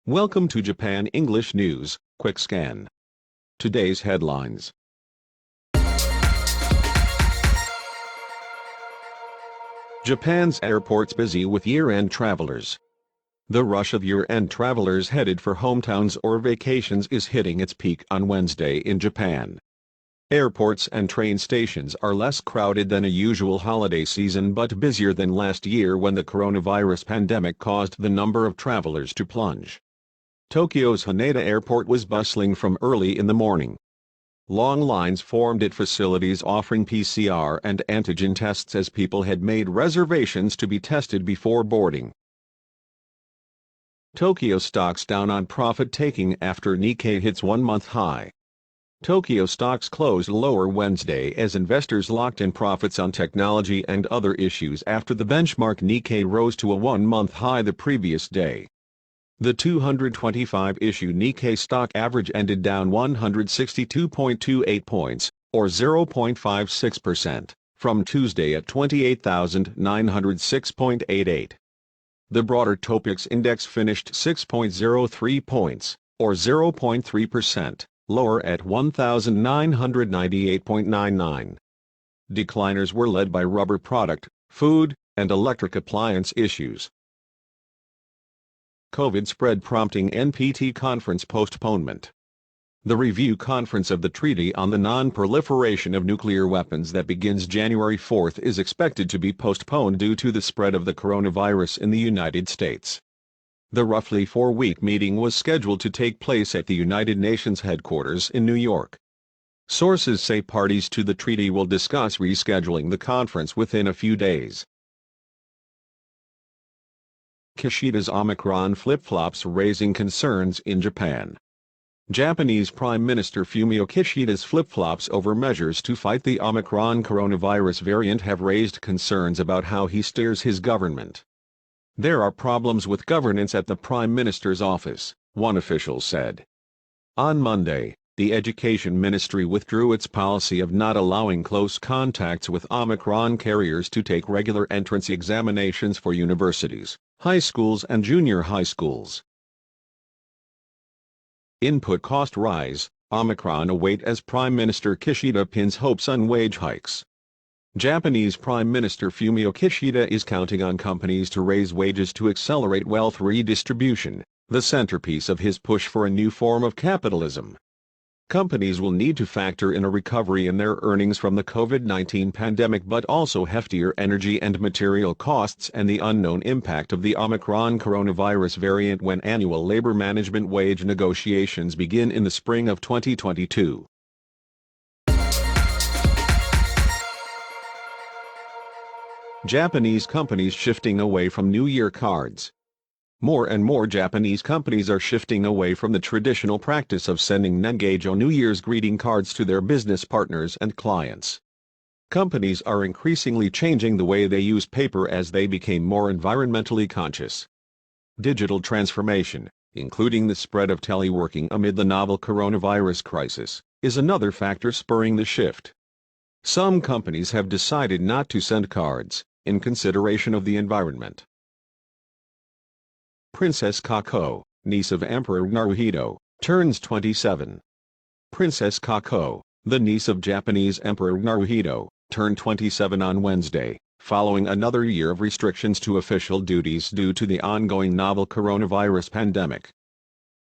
Welcome to Japan English News, Quick Scan. Today's headlines. Japan's airports busy with year-end travelers. The rush of year-end travelers headed for hometowns or vacations is hitting its peak on Wednesday in Japan. Airports and train stations are less crowded than a usual holiday season but busier than last year when the coronavirus pandemic caused the number of travelers to plunge. Tokyo's Haneda Airport was bustling from early in the morning. Long lines formed at facilities offering PCR and antigen tests as people had made reservations to be tested before boarding. Tokyo stocks down on profit-taking after Nikkei hits one-month high. Tokyo stocks closed lower Wednesday as investors locked in profits on technology and other issues after the benchmark Nikkei rose to a one-month high the previous day. The 225-issue Nikkei Stock Average ended down 162.28 points, or 0.56%, from Tuesday at 28,906.88. The broader Topix index finished 6.03 points, or 0.3%, lower at 1,998.99. Decliners were led by rubber product, food, and electric appliance issues. COVID spread prompting NPT conference postponement. The review conference of the Treaty on the Non-Proliferation of Nuclear Weapons that begins January 4 is expected to be postponed due to the spread of the coronavirus in the United States. The roughly four-week meeting was scheduled to take place at the United Nations headquarters in New York. Sources say parties to the treaty will discuss rescheduling the conference within a few days. Kishida's Omicron flip-flops raising concerns in Japan. Japanese Prime Minister Fumio Kishida's flip-flops over measures to fight the Omicron coronavirus variant have raised concerns about how he steers his government. There are problems with governance at the Prime Minister's office, one official said. On Monday, the Education Ministry withdrew its policy of not allowing close contacts with Omicron carriers to take regular entrance examinations for universities, high schools and junior high schools. Input cost rise, Omicron await as Prime Minister Kishida pins hopes on wage hikes. Japanese Prime Minister Fumio Kishida is counting on companies to raise wages to accelerate wealth redistribution, the centerpiece of his push for a new form of capitalism. Companies will need to factor in a recovery in their earnings from the COVID-19 pandemic but also heftier energy and material costs and the unknown impact of the Omicron coronavirus variant when annual labor management wage negotiations begin in the spring of 2022. Japanese companies shifting away from New Year cards. More and more Japanese companies are shifting away from the traditional practice of sending Nengejo New Year's greeting cards to their business partners and clients. Companies are increasingly changing the way they use paper as they became more environmentally conscious. Digital transformation, including the spread of teleworking amid the novel coronavirus crisis, is another factor spurring the shift. Some companies have decided not to send cards, in consideration of the environment. Princess Kako, niece of Emperor Naruhito, turns 27. Princess Kako, the niece of Japanese Emperor Naruhito, turned 27 on Wednesday, following another year of restrictions to official duties due to the ongoing novel coronavirus pandemic.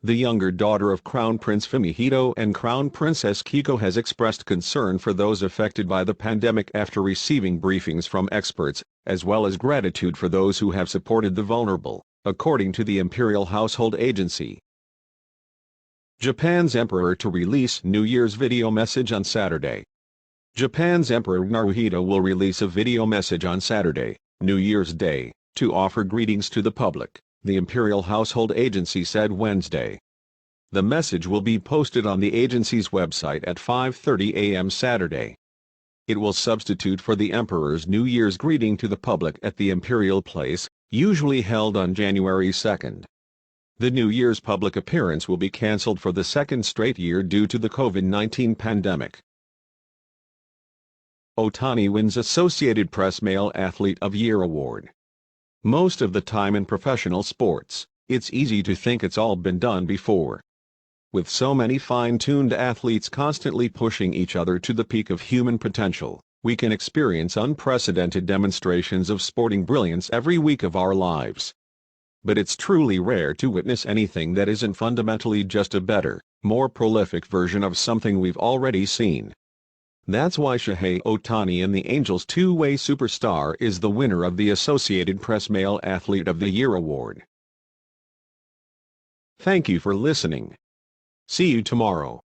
The younger daughter of Crown Prince Fumihito and Crown Princess Kiko has expressed concern for those affected by the pandemic after receiving briefings from experts, as well as gratitude for those who have supported the vulnerable, according to the Imperial Household Agency. Japan's Emperor to release New Year's video message on Saturday. Japan's Emperor Naruhito will release a video message on Saturday, New Year's Day, to offer greetings to the public, the Imperial Household Agency said Wednesday. The message will be posted on the agency's website at 5:30 a.m. Saturday. It will substitute for the Emperor's New Year's greeting to the public at the Imperial Place, usually held on January 2. The New Year's public appearance will be cancelled for the second straight year due to the COVID-19 pandemic. Otani wins Associated Press Male Athlete of Year Award. Most of the time in professional sports, It's easy to think it's all been done before. With so many fine-tuned athletes constantly pushing each other to the peak of human potential, we can experience unprecedented demonstrations of sporting brilliance every week of our lives. But it's truly rare to witness anything that isn't fundamentally just a better, more prolific version of something we've already seen. That's why Shohei Ohtani and the Angels' two-way superstar is the winner of the Associated Press Male Athlete of the Year award. Thank you for listening. See you tomorrow.